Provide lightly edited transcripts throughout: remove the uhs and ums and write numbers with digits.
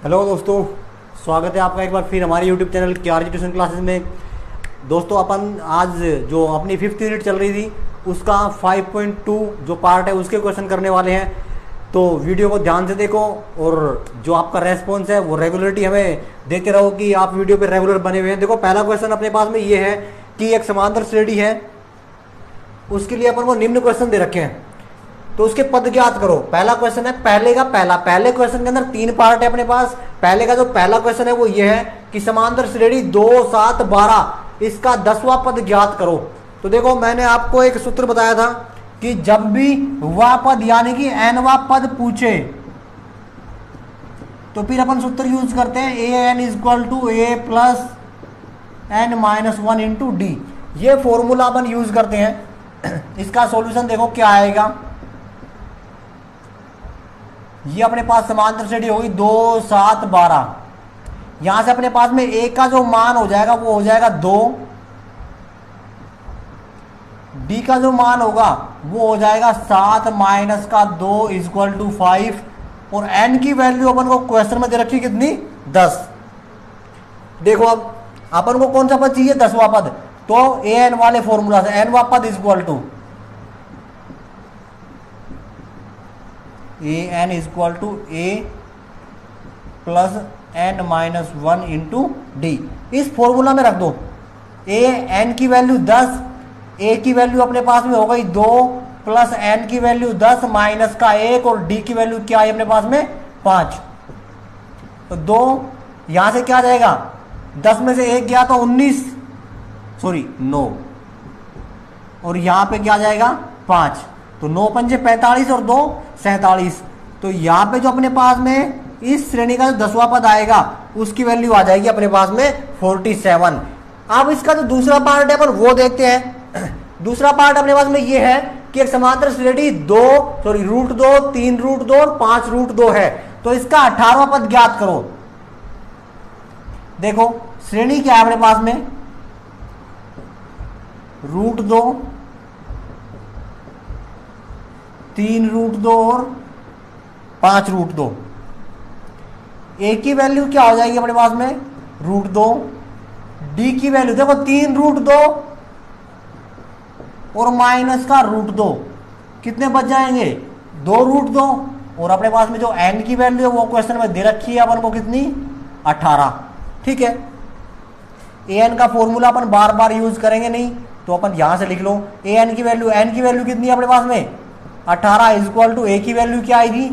Hello दोस्तों, स्वागत है आपका एक बार फिर हमारे YouTube channel KRG tuition classes में। दोस्तों अपन आज जो अपनी 5th यूनिट चल रही थी उसका 5.2 जो पार्ट है उसके क्वेश्चन करने वाले हैं। तो वीडियो को ध्यान से देखो और जो आपका रेस्पॉन्स है वो रेगुलरिटी हमें देते रहो कि आप वीडियो पे रेगुलर बने हुए हैं। देखो पहला क्वेश्चन अपने पास में ये है कि एक समांतर श्रेणी है, उसके लिए अपन को निम्न क्वेश्चन दे रखे हैं तो उसके पद ज्ञात करो। पहला क्वेश्चन है पहले क्वेश्चन के अंदर 3 पार्ट है अपने पास। पहले का जो पहला क्वेश्चन है वो ये है कि समांतर श्रेणी 2, 7, 12 इसका 10वां पद ज्ञात करो। तो देखो मैंने आपको एक सूत्र बताया था कि जब भी वह पद यानी कि nवां पद पूछे तो फिर अपन सूत्र यूज करते हैं an equal to a plus n-1 into D. ये फॉर्मूला अपन यूज करते हैं। इसका सॉल्यूशन देखो क्या आएगा। ये अपने पास समांतर श्रेणी होगी 2, 7, 12। यहां से अपने पास में a का जो मान हो जाएगा वो हो जाएगा 2, d का जो मान होगा वो हो जाएगा 7 माइनस का 2 इक्वल टू 5 और n की वैल्यू अपन को क्वेश्चन में दे रखी कितनी 10। देखो अब अपन को कौन सा पद चाहिए 10वां पद, तो an वाले फॉर्मूला से nवां पद equal to an equal to a plus n-1 into D. इस फॉर्मूला में रख दो। n की वैल्यू 10, a की वैल्यू अपने पास में हो गई 2 प्लस n की वैल्यू 10 माइनस का 1 और d की वैल्यू क्या है अपने पास में 5। तो 2 यहां से क्या आ जाएगा 10 में से 1 गया तो 9 और यहां पे क्या आ जाएगा 5। तो 9 पंजे 45 और 2 47। तो यहाँ पे जो अपने पास में इस श्रेणी का जो 10वां पद आएगा उसकी वैल्यू आ जाएगी अपने पास में 47। अब इसका जो दूसरा पार्ट है अपन वो देखते हैं। दूसरा पार्ट अपने पास में ये है कि एक समांतर श्रेणी रूट 2, 3 रूट 2 और 5 रूट 2 है। तो इसका 18वां पद ज्ञात करो। देखो श्रेणी क्या है अपने पास में रूट 2, 3 रूट 2 और 5 रूट 2। ए की वैल्यू क्या हो जाएगी अपने पास में रूट 2, डी की वैल्यू देखो 3 रूट 2 और माइनस का रूट 2 कितने बच जाएंगे 2 रूट 2 और अपने पास में जो एन की वैल्यू है वो क्वेश्चन में दे रखी है अपन को कितनी 18। ठीक है, एन का फॉर्मूला अपन बार बार यूज करेंगे नहीं तो अपन यहां से लिख लो एन की वैल्यू कितनी है अपने पास में 18 इक्वल टू ए की वैल्यू क्या आएगी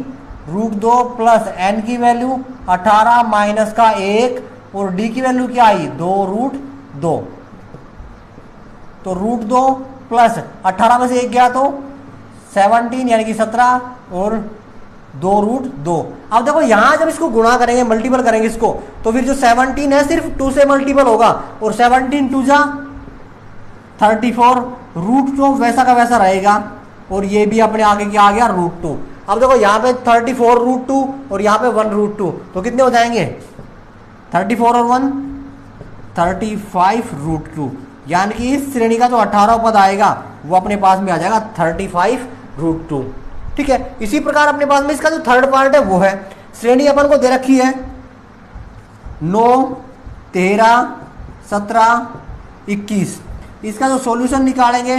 रूट 2 प्लस एन की वैल्यू 18 माइनस का 1 और डी की वैल्यू क्या आई 2 रूट 2। तो रूट 2 प्लस 18 में से 1 गया तो 17 यानी कि 17 और 2 रूट 2। अब देखो यहां जब इसको गुणा करेंगे मल्टीपल करेंगे इसको तो फिर जो 17 है सिर्फ 2 से मल्टीपल होगा और 17 2 जा 34 रूट 2 वैसा का वैसा रहेगा और ये भी अपने आगे क्या आ गया रूट 2। अब देखो यहाँ पे 34 रूट 2 और यहाँ पे 1 रूट 2 तो कितने हो जाएंगे 34 और 1 35 रूट 2 यानी कि इस श्रेणी का जो 18वां पद आएगा वो अपने पास में आ जाएगा 35 रूट 2। ठीक है, इसी प्रकार अपने पास में इसका जो थर्ड पार्ट है वो है श्रेणी अपन को दे रखी है 9, 13, 17, 21। इसका जो सॉल्यूशन निकालेंगे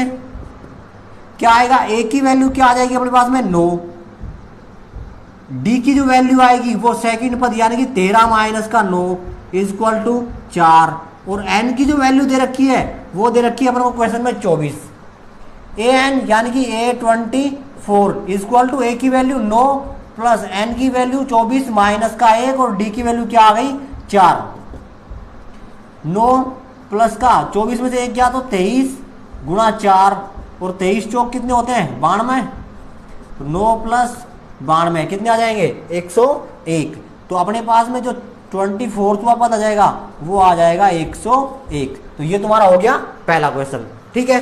क्या आएगा ए की वैल्यू क्या आ जाएगी अपने पास में 9, डी की जो वैल्यू आएगी वो सेकंड पद यानी कि 13 माइनस का 9 इक्वल टू 4 और एन की जो वैल्यू दे रखी है वो दे रखी है अपन को क्वेश्चन में 24। ए एन यानी कि A24 इक्वल टू ए की वैल्यू 9 प्लस एन की वैल्यू 24 माइनस का 1 और डी की वैल्यू क्या आ गई 4। 9 प्लस का 24 में से 1 गया तो 23 गुणा 4 और 23 चौक कितने होते हैं 92। 9 प्लस 92 कितने आ जाएंगे 101। तो अपने पास में जो 24वां पद आ जाएगा वो आ जाएगा 101। तो ये तुम्हारा हो गया पहला क्वेश्चन। ठीक है,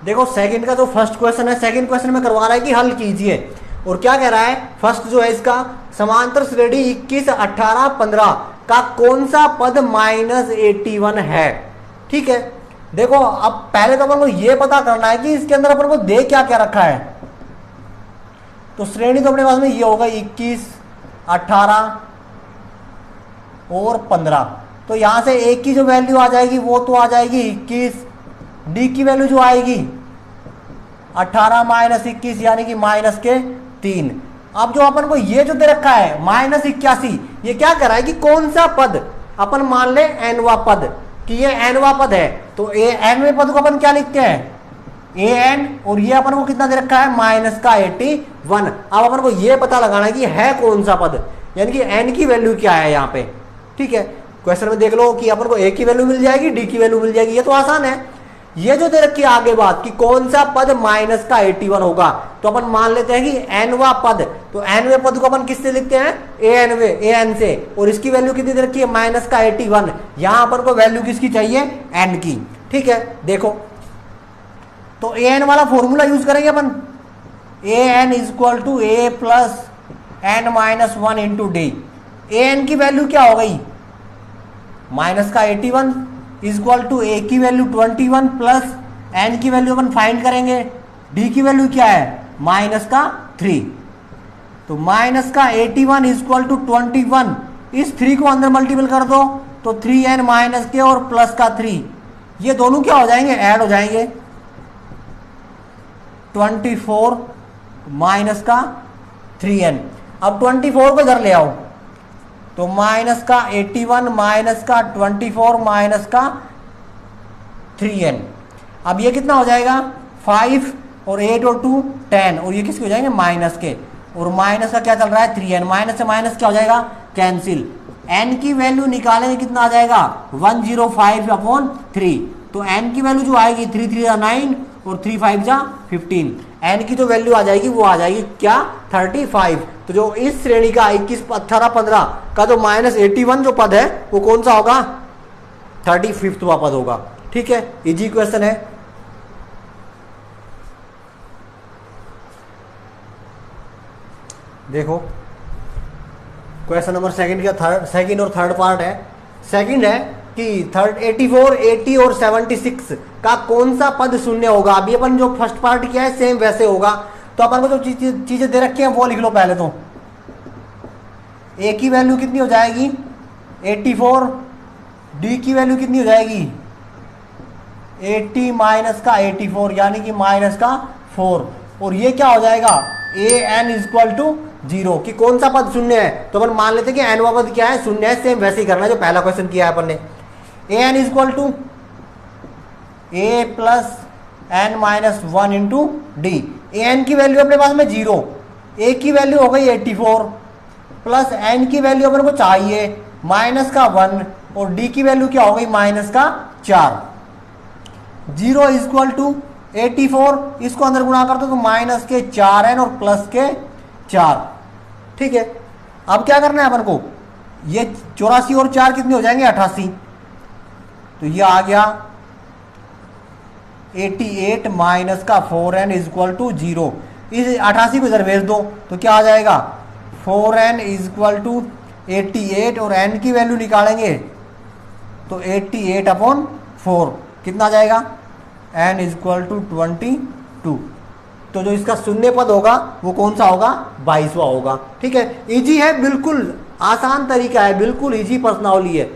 देखो सेकंड का जो फर्स्ट क्वेश्चन है सेकंड क्वेश्चन में करवा रहा है कि हल कीजिए और क्या कह रहा है फर्स्ट जो है इसका समांतर श्रेणी 21, 18, 15 का कौन सा पद -81 है। ठीक है, देखो अब पहले तो अपन को ये पता करना है कि इसके अंदर अपन को दे क्या क्या रखा है। तो श्रेणी तो अपने पास में ये होगा 21, 18 और 15। तो यहां से एक की जो वैल्यू आ जाएगी वो तो आ जाएगी 21, डी की वैल्यू जो आएगी 18 माइनस 21 यानी कि माइनस के 3। अब जो अपन को ये जो दे रखा है -81, ये क्या कर रहा है कि कौन सा पद, अपन मान ले एनवा पद कि ये एनवा पद है, तो ए एनवे पद को अपन क्या लिखते हैं ए एन, और ये अपन को कितना दे रखा है -81। अब अपन को ये पता लगाना है कि है कौन सा पद, यानी कि एन की वैल्यू क्या है यहाँ पे। ठीक है, क्वेश्चन में देख लो कि अपन को ए की वैल्यू मिल जाएगी, डी की वैल्यू मिल जाएगी, ये तो आसान है। ये जो दे रखी है आगे बात कि कौन सा पद -81 होगा, तो अपन मान लेते हैं कि एनवा पद, तो एनवे पद को अपन किससे लिखते हैं ए एनवे, ए एन से, और इसकी वैल्यू कितनी दे रखी है -81। यहां अपन को वैल्यू किसकी चाहिए एन की। ठीक है, देखो तो ए एन वाला फॉर्मूला यूज करेंगे अपन, A N equal to A plus N minus 1 into D. A N की वैल्यू क्या हो गई -81 इक्वल टू ए की वैल्यू 21 प्लस एन की वैल्यू अपन फाइंड करेंगे, डी की वैल्यू क्या है -3। तो -81 इक्वल टू 21, इस 3 को अंदर मल्टीपल कर दो तो 3n माइनस के और प्लस का 3, ये दोनों क्या हो जाएंगे ऐड हो जाएंगे। 24 माइनस का 3n, अब 24 को इधर ले आओ तो -81 माइनस का 24 माइनस का 3n। अब ये कितना हो जाएगा 5 और 8 और 2 10, और ये किसके हो जाएंगे माइनस के, और माइनस का क्या चल रहा है 3n, माइनस से माइनस क्या हो जाएगा कैंसिल। n की वैल्यू निकालेंगे कितना आ जाएगा 105/3। तो n की वैल्यू जो आएगी 3 3 9 और 3 5 15, n की जो वैल्यू आ जाएगी वो आ जाएगी क्या 35। तो जो इस श्रेणी का 21, 18, 15 का जो -81 जो पद है वो कौन सा होगा 35वां पद होगा। ठीक है, इजी क्वेश्चन है। देखो क्वेश्चन नंबर सेकंड और थर्ड पार्ट है। सेकंड है कि 84, 80 और 76 का कौन सा पद शून्य होगा। अभी अपन जो फर्स्ट पार्ट किया है सेम वैसे होगा। तो अपन को जो चीजें दे रखी हैं वो लिख लो पहले। तो ए की वैल्यू कितनी हो जाएगी 84, डी की वैल्यू कितनी हो जाएगी 80 माइनस का 84 यानी कि माइनस का 4, और ये क्या हो जाएगा ए एन इक्वल टू 0 कि कौन सा पद शून्य है। तो अपन मान लेते हैं कि एनवा पद क्या है शून्य है, सेम वैसे ही करना है जो पहला क्वेश्चन किया है अपन ने। A N equal to A plus N minus 1 into D. A N की वैल्यू अपने पास में 0, ए की वैल्यू हो गई 84 प्लस एन की वैल्यू अपन को चाहिए माइनस का 1, और डी की वैल्यू क्या हो गई माइनस का 4। 0 इक्वल टू 84, इसको अंदर गुणा कर दो तो माइनस के 4n और प्लस के 4। ठीक है, अब क्या करना है अपन को, ये 84 और 4 कितने हो जाएंगे 88। तो ये आ गया 88 माइनस का 4n इक्वल टू 0। इस 88 को इधर भेज दो तो क्या आ जाएगा 4n इक्वल टू 88, और n की वैल्यू निकालेंगे तो 88/4 कितना आ जाएगा n इक्वल टू 22। तो जो इसका शून्य पद होगा वो कौन सा होगा 22वां होगा। ठीक है, इजी है, बिल्कुल आसान तरीका है, बिल्कुल इजी प्रश्नावली है।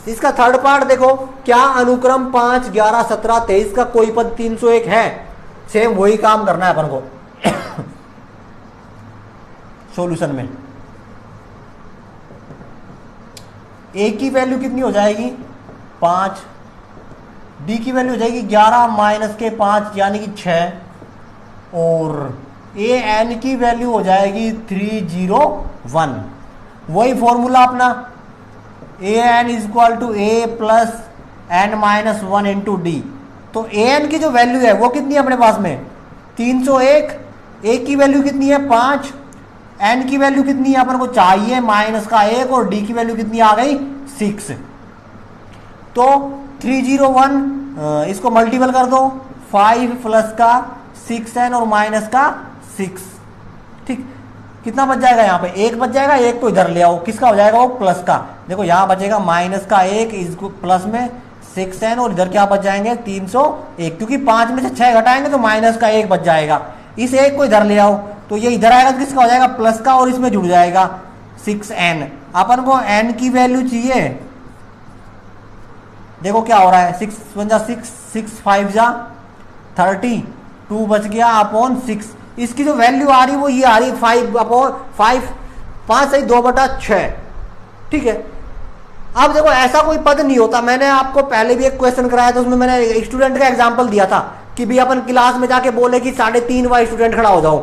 इसका थर्ड पार्ट देखो, क्या अनुक्रम 5, 11, 17, 23 का कोई पद 301 है। सेम वही काम करना है अपन को सॉल्यूशन में। ए की वैल्यू कितनी हो जाएगी 5, डी की वैल्यू हो जाएगी 11 माइनस के 5 यानी कि 6, और ए एन की वैल्यू हो जाएगी 301। वही फॉर्मूला अपना A N equal to A plus N minus 1 into D. तो ए एन की जो वैल्यू है वो कितनी है अपने पास में 301, ए की वैल्यू कितनी है 5, एन की वैल्यू कितनी है अपन को चाहिए माइनस का 1, और डी की वैल्यू कितनी आ गई 6। तो 301 इसको मल्टीपल कर दो 5 प्लस का 6n और माइनस का 6। ठीक, कितना बच जाएगा यहाँ पे 1 बच जाएगा, 1 को इधर ले आओ, किसका हो जाएगा वो प्लस का। देखो यहाँ बचेगा माइनस का 1 इसको प्लस में 6n और इधर क्या बच जाएंगे 301, क्योंकि 5 में से 6 घटाएंगे तो माइनस का 1 बच जाएगा। इस 1 को इधर ले आओ तो ये इधर आएगा तो किसका हो जाएगा प्लस का, और इसमें जुड़ जाएगा 6n। अपन को n की वैल्यू चाहिए, देखो क्या हो रहा है 6 1 जा 6 6 5 जा 30 2 बच गया अपॉन 6। इसकी जो वैल्यू आ रही है वो ये आ रही है 5 अपॉन 5 5 सही 2/6। ठीक है, अब देखो ऐसा कोई पद नहीं होता। मैंने आपको पहले भी एक क्वेश्चन कराया था, उसमें मैंने एक स्टूडेंट का एग्जांपल दिया था कि भी अपन क्लास में जाके बोले कि 3.5 वाला स्टूडेंट खड़ा हो जाओ,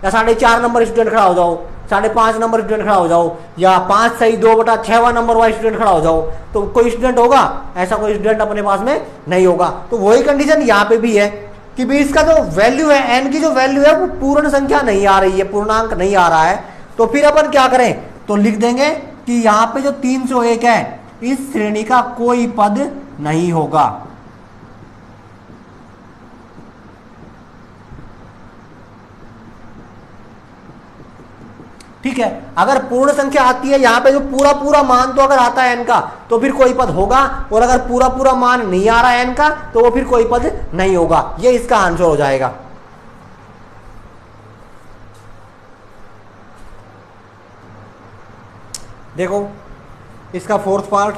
या 4.5 नंबर स्टूडेंट खड़ा हो जाओ, 5.5 नंबर स्टूडेंट खड़ा हो जाओ, या 5 सही 2/6 नंबर वाला स्टूडेंट खड़ा हो जाओ, तो कोई स्टूडेंट होगा? ऐसा कोई स्टूडेंट अपने पास में नहीं होगा। तो वही कंडीशन यहाँ पे भी है कि भी इसका जो वैल्यू है n की जो वैल्यू है वो पूर्ण संख्या नहीं आ रही है, पूर्णांक नहीं आ रहा है। तो फिर अपन क्या करें, तो लिख देंगे कि यहाँ पे जो 301 है इस श्रेणी का कोई पद नहीं होगा। ठीक है, अगर पूर्ण संख्या आती है यहाँ पे जो पूरा पूरा मान तो अगर आता है n का तो फिर कोई पद होगा, और अगर पूरा पूरा मान नहीं आ रहा है n का तो वो फिर कोई पद नहीं होगा। ये इसका आंसर हो जाएगा। देखो इसका फोर्थ पार्ट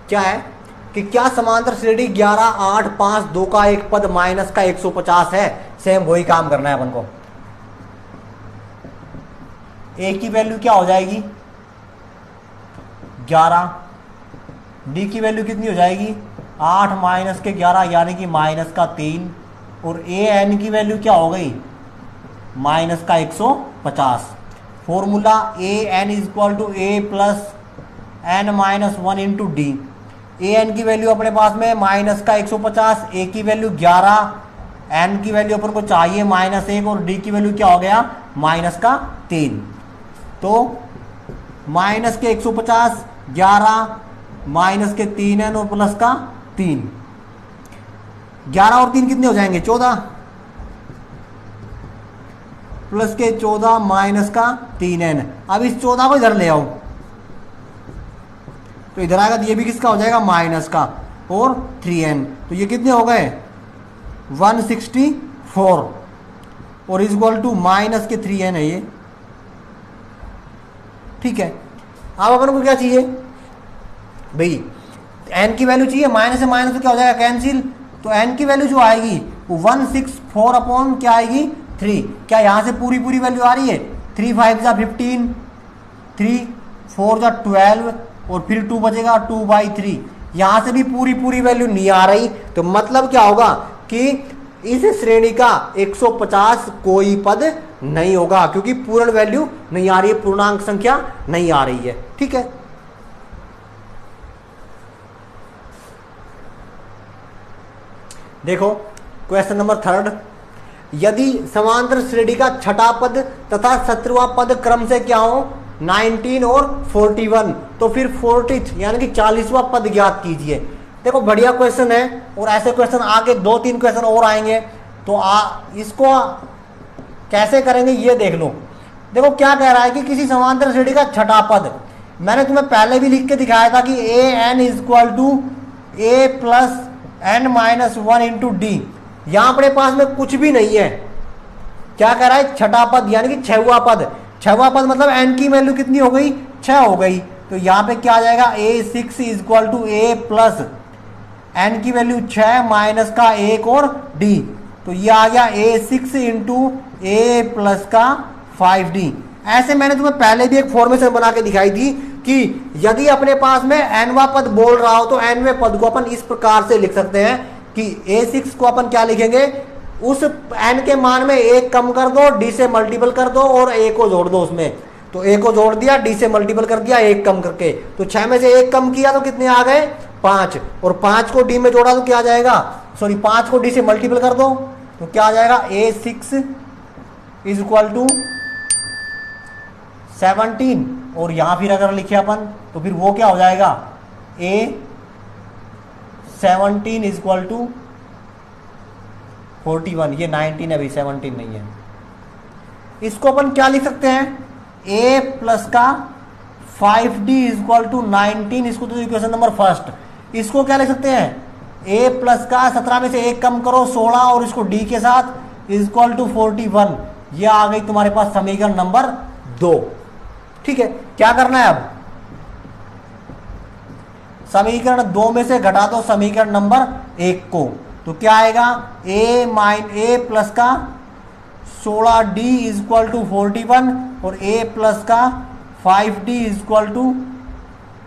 क्या है कि क्या समांतर श्रेणी 11 8 5 2 का एक पद माइनस का 150 है। सेम वही काम करना है अपन को। ए की वैल्यू क्या हो जाएगी 11, डी की वैल्यू कितनी हो जाएगी 8 माइनस के 11 यानी कि माइनस का 3, और ए एन की वैल्यू क्या हो गई माइनस का 150। Formula A N is equal to A plus N minus 1 into D. A N की वैल्यू अपने पास में माइनस का 150, ए की वैल्यू 11, एन की वैल्यू अपन को चाहिए -1, और डी की वैल्यू क्या हो गया माइनस का 3। तो माइनस के 150 11 माइनस के 3n और प्लस का 3, 11 और 3 कितने हो जाएंगे 14, प्लस के 14 माइनस का 3n। अब इस 14 को इधर ले आओ तो इधर आएगा, ये भी किसका हो जाएगा माइनस का, और 3n। तो ये कितने हो गए 164, और इज इक्वल टू माइनस के 3n है ये। ठीक है, अब अपन को क्या चाहिए भाई, n की वैल्यू चाहिए, माइनस से माइनस तो क्या हो जाएगा कैंसिल। तो n की वैल्यू जो आएगी वो 164 अपॉन क्या आएगी 3। क्या यहां से पूरी पूरी वैल्यू आ रही है 3 5 जा 15, 3 4 जा 12, और फिर 2 बचेगा 2/3। यहां से भी पूरी पूरी वैल्यू नहीं आ रही, तो मतलब क्या होगा कि इस श्रेणी का 150 कोई पद नहीं होगा, क्योंकि पूर्ण वैल्यू नहीं आ रही है, पूर्णांक संख्या नहीं आ रही है। ठीक है, देखो क्वेश्चन नंबर 3, यदि समांतर श्रेणी का छठा पद तथा 17वां पद क्रम से क्या हो 19 और 41, तो फिर 40 यानी कि 40वां पद ज्ञात कीजिए। देखो बढ़िया क्वेश्चन है, और ऐसे क्वेश्चन आगे 2-3 क्वेश्चन और आएंगे, तो इसको कैसे करेंगे ये देख लो। देखो क्या कह रहा है कि किसी समांतर श्रेणी का छठा पद, मैंने तुम्हें पहले भी लिख के दिखाया था कि A N is equal to A plus N minus 1 into D. यहां अपने पास में कुछ भी नहीं है, क्या कह रहा है छठा पद यानी कि 6वां पद। 6वां पद मतलब एन की वैल्यू कितनी हो गई 6 हो गई, तो यहां पे क्या आ जाएगा a6 is equal to A plus N की वैल्यू 6 माइनस का 1 और डी। तो ये आ गया a6 इंटू ए प्लस का 5d। ऐसे मैंने तुम्हें पहले भी एक फॉर्मेशन बना के दिखाई थी कि यदि अपने पास में nवां पद बोल रहा हो तो nवें पद को अपन इस प्रकार से लिख सकते हैं कि a6 को अपन क्या लिखेंगे, उस n के मान में 1 कम कर दो, d से मल्टीपल कर दो और a को जोड़ दो उसमें। तो a को जोड़ दिया, d से मल्टीपल कर दिया 1 कम करके, तो 6 में से 1 कम किया तो कितने आ गए 5, और 5 को d में जोड़ा तो क्या आ जाएगा, सॉरी 5 को d से मल्टीपल कर दो तो क्या आ जाएगा a6 इज इक्वल टू 17, और यहां फिर अगर लिखे अपन तो फिर वो क्या हो जाएगा a17 इज इक्वल टू 41। ये 19 है भाई, 17 नहीं है। इसको अपन क्या लिख सकते हैं a प्लस का 5d इज इक्वल टू 19। इसको तो इक्वेशन नंबर फर्स्ट, इसको क्या लिख सकते हैं, a प्लस का 17 में से 1 कम करो 16 और इसको d के साथ इक्वल टू 41। ये आ गई तुम्हारे पास समीकरण नंबर 2। ठीक है, क्या करना है अब, समीकरण 2 में से घटा दो समीकरण नंबर 1 को, तो क्या आएगा, a प्लस का 16d इक्वल टू 41 और a प्लस का 5d इक्वल टू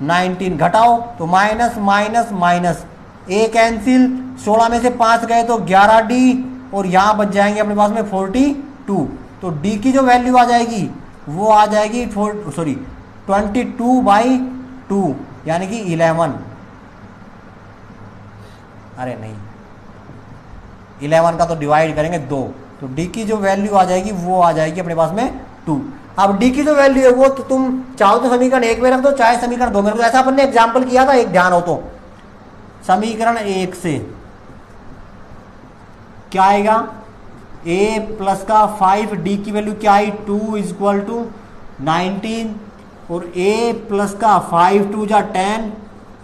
19। घटाओ तो minus minus minus, a cancel, 16 में से 5 गए तो 11d और यहां बच जाएंगे अपने पास में 42। तो d की जो वैल्यू आ जाएगी वो आ जाएगी 22/2 यानी कि 11। अरे नहीं, 11 का तो डिवाइड करेंगे 2, तो d की जो वैल्यू आ जाएगी वो आ जाएगी अपने पास में 2। अब d की जो वैल्यू है वो तो तुम चाहो तो समीकरण 1 में रख दो, चाहे समीकरण 2 में रख दो। ऐसा अपन ने एग्जाम्पल किया था, एक ध्यान हो तो, समीकरण 1 से क्या आएगा, a प्लस का 5d की वैल्यू क्या आई 2 इक्वल टू 19 और a प्लस का 5 2 जा 10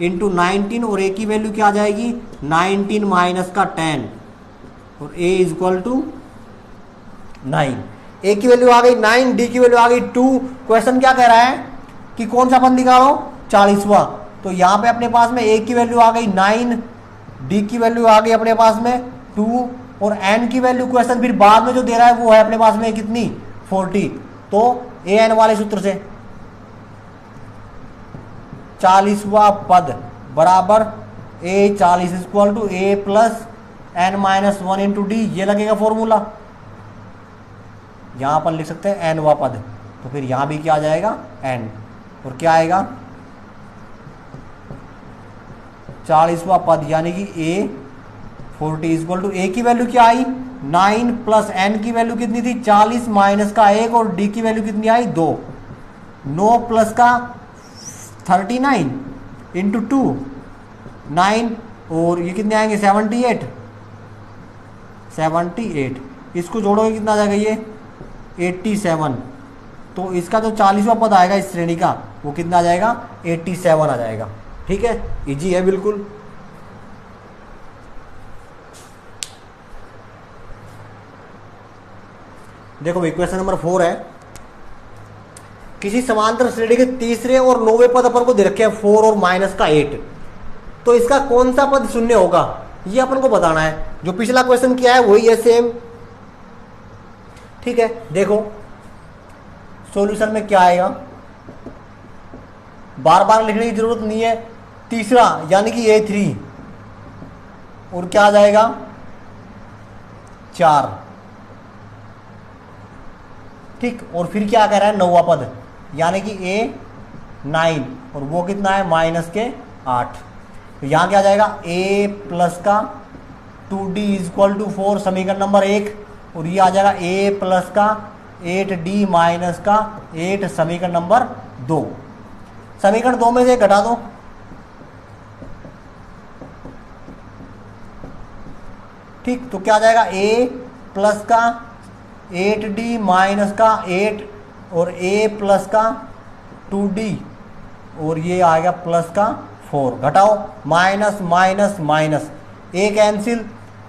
इंटू 19 और a की वैल्यू क्या आ जाएगी 19 माइनस का 10 और a इक्वल टू 9। a की वैल्यू आ गई 9, d की वैल्यू आ गई 2। क्वेश्चन क्या कह रहा है कि कौन सा पद निकालो, 40वां। तो यहां पे अपने पास में a की वैल्यू आ गई 9, d की वैल्यू आ गई अपने पास में 2 और n की वैल्यू क्वेश्चन फिर बाद में जो दे रहा है वो है अपने पास में कितनी 40। तो an वाले सूत्र से 40वां पद बराबर a 40 equal to a plus n minus 1 into D, ये लगेगा फॉर्मूला। यहां पर लिख सकते हैं n वां पद, तो फिर यहां भी क्या आ जाएगा n, और क्या आएगा 40वां पद यानी कि a 40 इक्वल टू a की वैल्यू क्या आई 9 प्लस n की वैल्यू कितनी थी 40 माइनस का 1 और d की वैल्यू कितनी आई 2, 9 प्लस का 39 इंटू 2 9 और ये कितने आएंगे 78। इसको जोड़ोगे कितना आ जाएगा ये 87। तो इसका जो 40वां पद आएगा इस श्रेणी का वो कितना आ जाएगा 87 आ जाएगा। ठीक है, इजी है बिल्कुल। देखो भाई क्वेश्चन नंबर 4 है, किसी समांतर श्रेणी के तीसरे और 9वें पद अपन को दे रखे हैं 4 और माइनस का 8, तो इसका कौन सा पद शून्य होगा ये अपन को बताना है। जो पिछला क्वेश्चन किया है वही है सेम। ठीक है, देखो सॉल्यूशन में क्या आएगा, बार बार लिखने की जरूरत नहीं है। तीसरा यानी कि A3 और क्या आ जाएगा 4। ठीक, और फिर क्या कह रहा है 9वां पद यानी कि A9 और वो कितना है माइनस के 8। तो यहां क्या आ जाएगा a प्लस का 2d इक्वल टू 4 समीकरण नंबर 1, और ये आ जाएगा a प्लस का 8d माइनस का 8 समीकरण नंबर 2। समीकरण 2 में से घटा दो, ठीक, तो क्या आ जाएगा a प्लस का 8d माइनस का 8 और a प्लस का 2d और ये आएगा प्लस का 4। घटाओ minus minus minus, a cancel,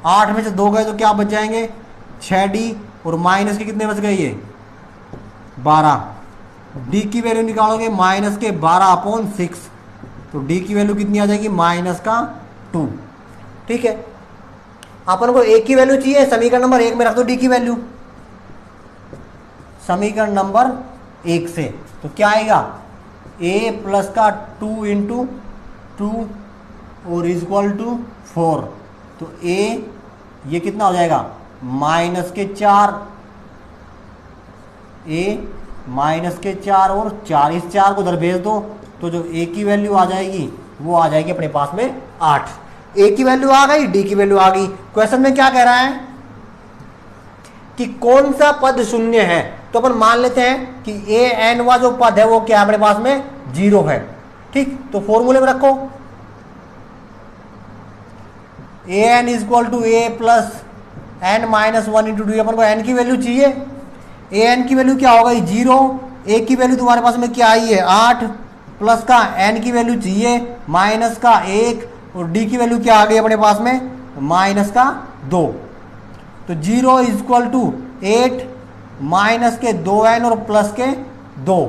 8 में से 2 गए तो क्या बच जाएंगे 6d और माइनस के कितने बच गए ये 12। d की वैल्यू निकालोगे माइनस के 12/6, तो d की वैल्यू कितनी आ जाएगी माइनस का 2। ठीक है, अपन को a की वैल्यू चाहिए, समीकरण नंबर 1 में रख दो d की वैल्यू समीकरण नंबर 1 से। तो क्या आएगा a प्लस का 2 इंटू 2 और इक्वल टू 4, तो a ये कितना हो जाएगा माइनस के 4, a माइनस के 4 और 4, इस 4 को उधर भेज दो तो जो a की वैल्यू आ जाएगी वो आ जाएगी अपने पास में 8। a की वैल्यू आ गई, d की वैल्यू आ गई। क्वेश्चन में क्या कह रहा है कि कौन सा पद शून्य है, तो अपन मान लेते हैं कि a n वा जो पद है वो क्या है अपने पास में 0 है। ठीक, तो फॉर्मूले में रखो an equal to a plus n minus 1 into D. अपन को n की वैल्यू चाहिए, an की वैल्यू क्या होगा 0, a की वैल्यू तुम्हारे पास में क्या आई है 8 प्लस का n की वैल्यू चाहिए माइनस का 1 और डी की वैल्यू क्या आ गई अपने पास में, माइनस का 2। तो 0 इक्वल टू 8 माइनस के 2n और प्लस के 2,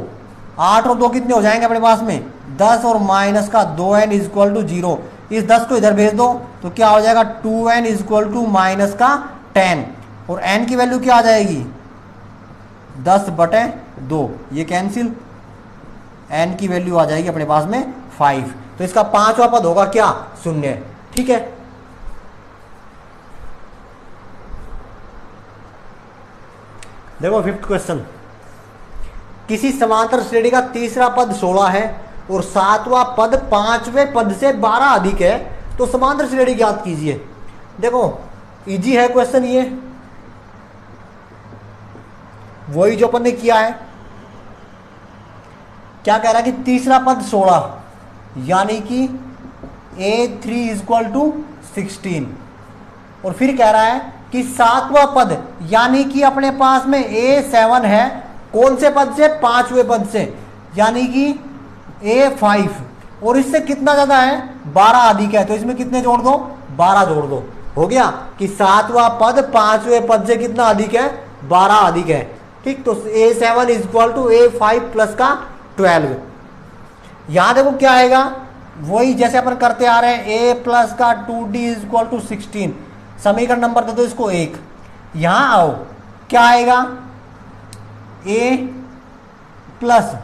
8 और 2 कितने हो जाएंगे अपने पास में 10 और माइनस का 2n इक्वल टू 0। इस 10 को इधर भेज दो तो क्या हो जाएगा 2n इक्वल टू माइनस का 10 और n की वैल्यू क्या आ जाएगी 10/2, ये कैंसिल, n की वैल्यू आ जाएगी अपने पास में 5। तो इसका पांचवा पद होगा क्या, 0। ठीक है, देखो फिफ्थ क्वेश्चन, किसी समांतर श्रेणी का तीसरा पद 16 है और सातवां पद पांचवें पद से 12 अधिक है, तो समांतर श्रेणी ज्ञात कीजिए। देखो इजी है क्वेश्चन, ये वही जो अपन ने किया है। क्या कह रहा है कि तीसरा पद 16 यानी कि a3 इक्वल टू 16, और फिर कह रहा है कि सातवां पद यानी कि अपने पास में a7 है, कौन से पद से, पांचवें पद से, यानी कि a5, और इससे कितना ज्यादा है 12 अधिक है, तो इसमें कितने जोड़ दो 12 जोड़ दो। हो गया कि सातवां पद पांचवें पद से कितना अधिक है 12 अधिक है। ठीक, तो a7 equal to a5 plus का 12। यहां देखो क्या आएगा, वही जैसे अपन करते आ रहे हैं, a प्लस का 2d इक्वल टू 16, समीकरण नंबर दे दो इसको 1। यहां आओ क्या आएगा, a प्लस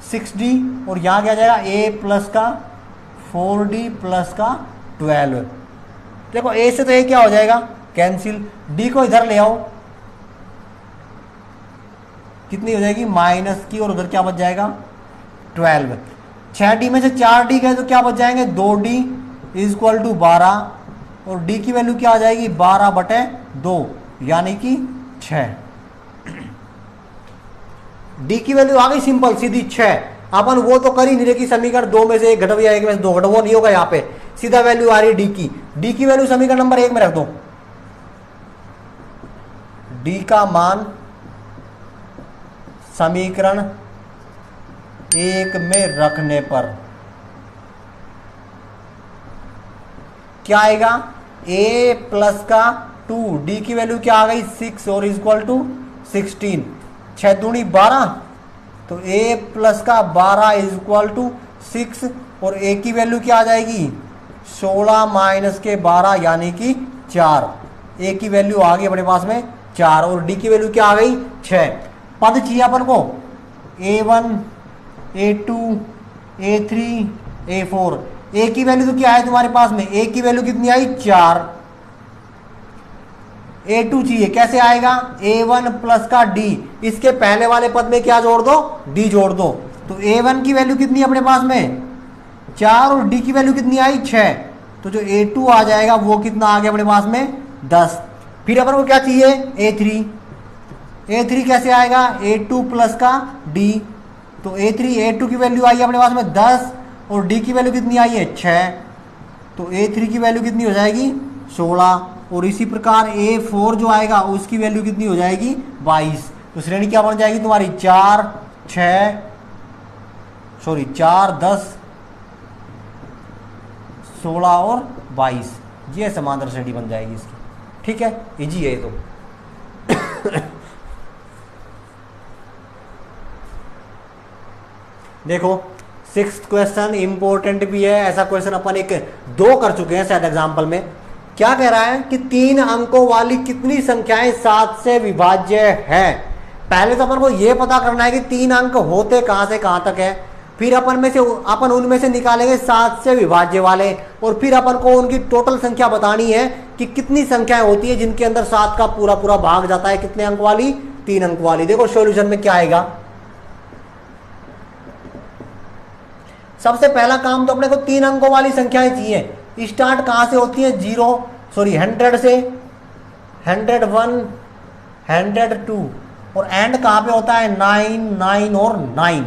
6d और यहां क्या जाएगा a प्लस का 4d प्लस का 12। देखो a से तो a क्या हो जाएगा कैंसिल, d को इधर ले आओ, कितनी हो जाएगी माइनस की, और उधर क्या बच जाएगा 12। 6d में से 4d गए तो क्या बच जाएंगे 2d इक्वल टू 12, और d की वैल्यू क्या आ जाएगी 12/2 यानी कि 6। d की वैल्यू आ गई सिंपल सीधी 6। अपन वो तो कर ही नहीं रहे कि समीकरण 2 में से 1 घटाओ या 1 में से 2 घटाओ, वो नहीं होगा। यहाँ पे सीधा वैल्यू आ रही d की। d की वैल्यू समीकरण नंबर 1 में रख दो, d का मान समीकरण 1 में रखने पर क्या आएगा, a प्लस का 2, d की वैल्यू क्या आ गई 6 और इक्वल टू 16, 6 दूनी 12, तो a प्लस का 12 इक्वल टू 6, और a की वैल्यू क्या आ जाएगी 16 माइनस के 12 यानी कि 4। a की वैल्यू आ गई अपने पास में 4, और d की वैल्यू क्या आ गई 6। पद चाहिए अपन को a1 a2 a3 a4। a की वैल्यू तो क्या है तुम्हारे पास में, a की वैल्यू कितनी आई 4। a2 चाहिए, कैसे आएगा a1 प्लस का d, इसके पहले वाले पद में क्या जोड़ दो d जोड़ दो, तो a1 की वैल्यू कितनी अपने पास में 4 और d की वैल्यू कितनी आई 6, तो जो a2 आ जाएगा वो कितना आ गया अपने पास में 10। फिर अपन को क्या चाहिए a3, a3 कैसे आएगा a2 प्लस का d, तो a2 की वैल्यू आई है अपने पास में 10 और d की वैल्यू कितनी आई है 6, तो a3 की वैल्यू कितनी हो जाएगी 16, और इसी प्रकार a4 जो आएगा उसकी वैल्यू कितनी हो जाएगी 22। तो श्रेणी क्या बन जाएगी तुम्हारी 4 10 16 और 22, ये समांतर श्रेणी बन जाएगी इसकी। ठीक है, इजी है ये तो। देखो सिक्स्थ क्वेश्चन इंपॉर्टेंट भी है, ऐसा क्वेश्चन अपन एक 2 कर चुके हैं शायद एग्जाम्पल में। क्या कह रहा है कि 3 अंकों वाली कितनी संख्याएं 7 से विभाज्य है। पहले तो अपन को यह पता करना है कि 3 अंक होते कहां से कहां तक है, फिर अपन उनमें से निकालेंगे 7 से विभाज्य वाले, और फिर अपन को उनकी टोटल संख्या बतानी है कि कितनी संख्याएं होती है जिनके अंदर 7 का पूरा पूरा भाग जाता है। कितने अंक वाली 3 अंक वाली। देखो सॉल्यूशन में क्या आएगा, सबसे पहला काम तो अपने को 3 अंकों वाली संख्याएं चाहिए। स्टार्ट कहां से होती है 100 से, 101 102, और एंड कहां पे होता है 9 और 9,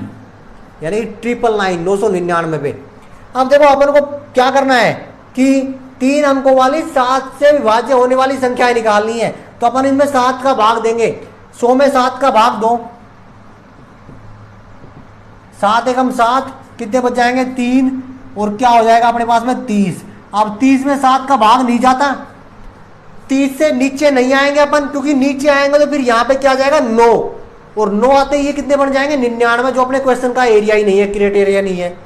यानी 999 999 पे। अब देखो अपन को क्या करना है कि 3 अंकों वाली 7 से विभाज्य होने वाली संख्याएं निकालनी है, तो अपन इनमें 7 का भाग देंगे। 100 में 7 का भाग दो, 7 एकम 7, कितने बच जाएंगे 3, और क्या हो जाएगा अपने पास में 30। अब 30 में 7 का भाग नहीं जाता, 30 से नीचे नहीं आएंगे अपन, क्योंकि नीचे आएंगे तो फिर यहाँ पे क्या आ जाएगा 9, और 9 आते ही ये कितने बन जाएंगे 99, जो अपने क्वेश्चन का एरिया ही नहीं है, क्राइटेरिया नहीं है।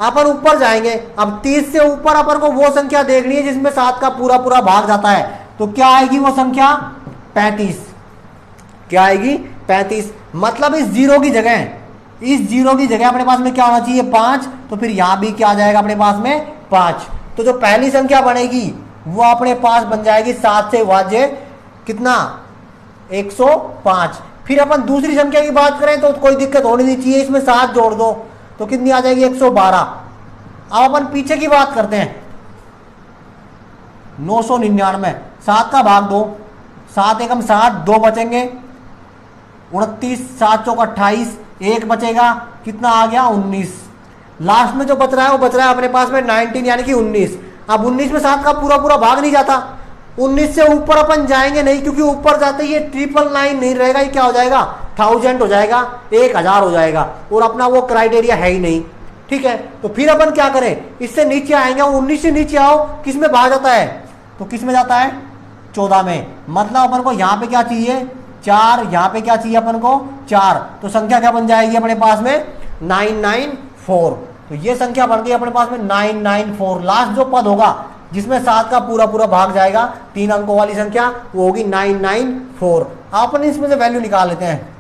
अपन ऊपर जाएंगे, अब 30 से ऊपर अपन को वो संख्या देखनी है जिसमें 7 का पूरा पूरा भाग जाता है, तो क्या आएगी वो संख्या 35। क्या आएगी 35, मतलब इस जीरो की जगह, इस जीरो की जगह अपने पास में क्या होना चाहिए 5, तो फिर यहां भी क्या आ जाएगा अपने पास में 5। तो जो पहली संख्या बनेगी वो अपने पास बन जाएगी 7 से वाज्य कितना 105। फिर अपन दूसरी संख्या की बात करें तो कोई दिक्कत होनी नहीं चाहिए, इसमें 7 जोड़ दो तो कितनी आ जाएगी 112। अब अपन पीछे की बात करते हैं 999, 7 का भाग 2, 7 एकम 7, 2 बचेंगे 29, 7 चौक 28, 1 बचेगा, कितना आ गया 19। लास्ट में जो बच रहा है वो बच रहा है अपने पास में 19 यानी कि 19। अब 19 में 7 का पूरा पूरा भाग नहीं जाता, 19 से ऊपर अपन जाएंगे नहीं, क्योंकि ऊपर जाते ही ये 999 नहीं रहेगा, ये क्या हो जाएगा 1000 हो जाएगा, 1000 हो जाएगा, और अपना वो क्राइटेरिया है ही नहीं। ठीक है, तो फिर अपन क्या करें, इससे नीचे आएंगे, 19 से नीचे आओ, किस में भाग जाता है, तो किस में जाता है 14 में, मतलब अपन को यहाँ पे क्या चाहिए 4, यहाँ पे क्या चाहिए अपन को 4, तो संख्या क्या बन जाएगी अपने पास में 994। तो ये संख्या बन गई अपने पास में 994। लास्ट जो पद होगा जिसमें 7 का पूरा पूरा भाग जाएगा, 3 अंकों वाली संख्या, वो होगी 994। अपन इसमें से वैल्यू निकाल लेते हैं।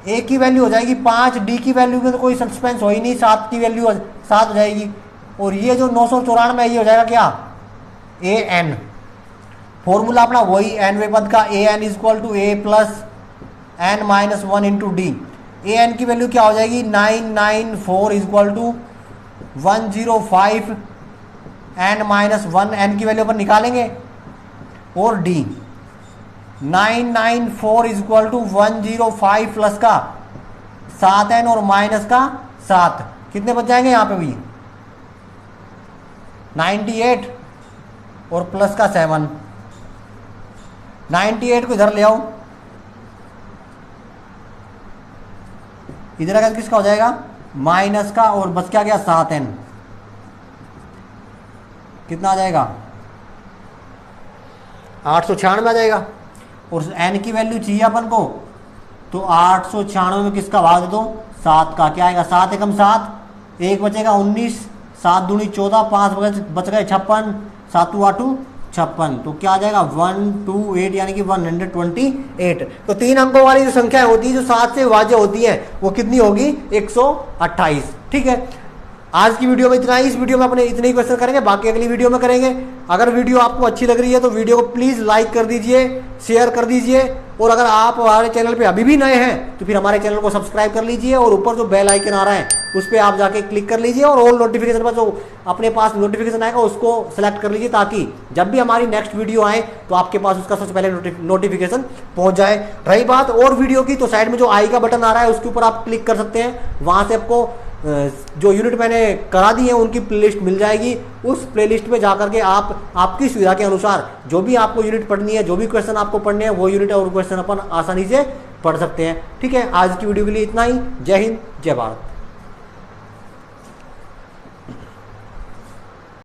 ए की वैल्यू हो जाएगी 5, डी की वैल्यू में तो कोई सस्पेंस हो ही नहीं, 7 की वैल्यू 7 हो जाएगी, और ये जो 994 ये हो जाएगा क्या ए एन। फॉर्मूला अपना वही एनवे पद का, A N equal to A plus N minus 1 into D. A N की वैल्यू क्या हो जाएगी 994 equal to 105 N minus 1, N की वैल्यू अपन निकालेंगे, और डी 994 इजक्वल टू 105 प्लस का 7n और माइनस का 7, कितने बच जाएंगे यहाँ पे भी 98 और प्लस का 7। 98 को इधर ले आओ, इधर अगर किसका हो जाएगा माइनस का, और बच क्या गया 7n, कितना आ जाएगा 896 आ जाएगा। और n की वैल्यू चाहिए अपन को, तो 896 में किसका भाग दो 7 का, क्या आएगा 7 एकम 7, 1 बचेगा 19, 7 दूनी 14, 5 बच गए 56, 7 8 56, तो क्या आ जाएगा 128 यानी कि 128। तो 3 अंकों वाली जो संख्या होती है जो 7 से वाज्य होती है वो कितनी होगी 128। ठीक है, आज की वीडियो में इतना ही। इस वीडियो में अपने इतने ही क्वेश्चन करेंगे, बाकी अगली वीडियो में करेंगे। अगर वीडियो आपको अच्छी लग रही है तो वीडियो को प्लीज लाइक कर दीजिए, शेयर कर दीजिए, और अगर आप हमारे चैनल पे अभी भी नए हैं तो फिर हमारे चैनल को सब्सक्राइब कर लीजिए, और ऊपर जो बेल आइकन आ रहा है उस पर आप जाके क्लिक कर लीजिए, और ऑल नोटिफिकेशन पर जो अपने पास नोटिफिकेशन आएगा उसको सेलेक्ट कर लीजिए, ताकि जब भी हमारी नेक्स्ट वीडियो आए तो आपके पास उसका सबसे पहले नोटिफिकेशन पहुंच जाए। रही बात और वीडियो की, तो साइड में जो आई का बटन आ रहा है उसके ऊपर आप क्लिक कर सकते हैं, वहां से आपको जो यूनिट मैंने करा दी है उनकी प्लेलिस्ट मिल जाएगी। उस प्लेलिस्ट में जाकर के आप आपकी सुविधा के अनुसार जो भी आपको यूनिट पढ़नी है, जो भी क्वेश्चन आपको पढ़ने हैं, वो यूनिट और क्वेश्चन अपन आसानी से पढ़ सकते हैं। ठीक है, आज की वीडियो के लिए इतना ही। जय हिंद, जय भारत।